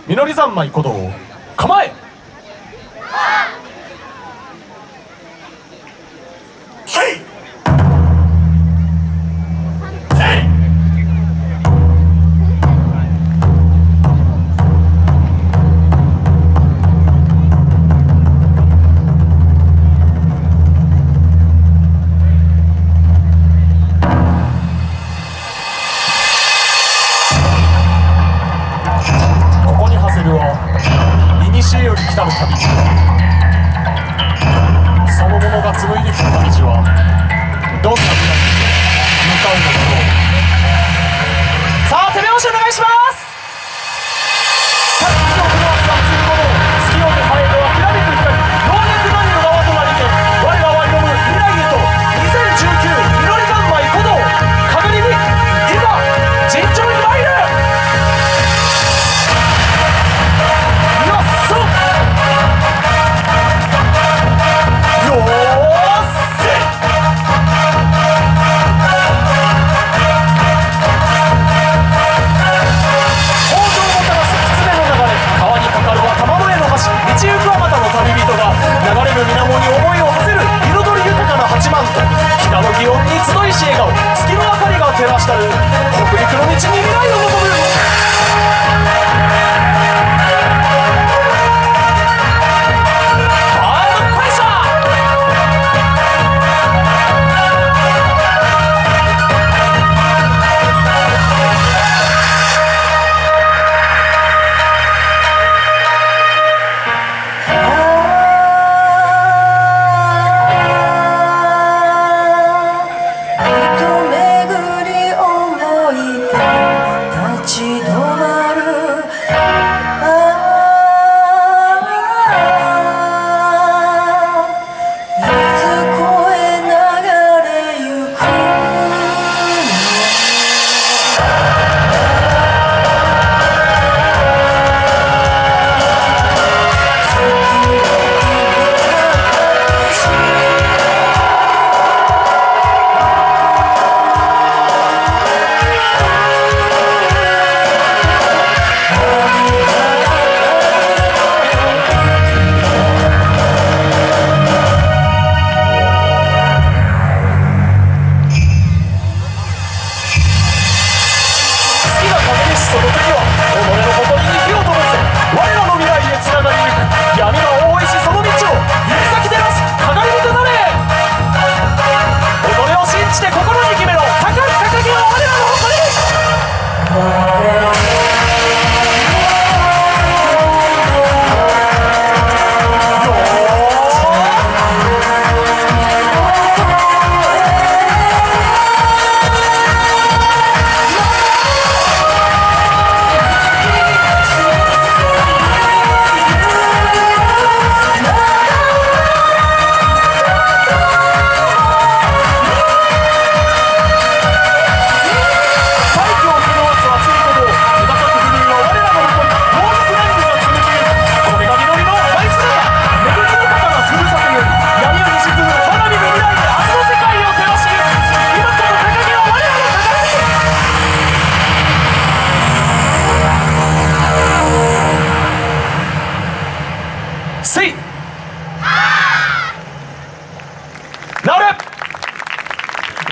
みのり三昧鼓動構え。古より来たる旅、その者が紡いできた旅路はどんな未来へ向かうのだろう。さあ手拍子お願いします。さっきのフロアスはついもの月夜に映えるはきらめく光、老若男女側となりて我らは挑む未来へと。2019みのり三昧鼓動かぶり火、いざ尋常に参る。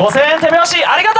5000円手拍子ありがとう。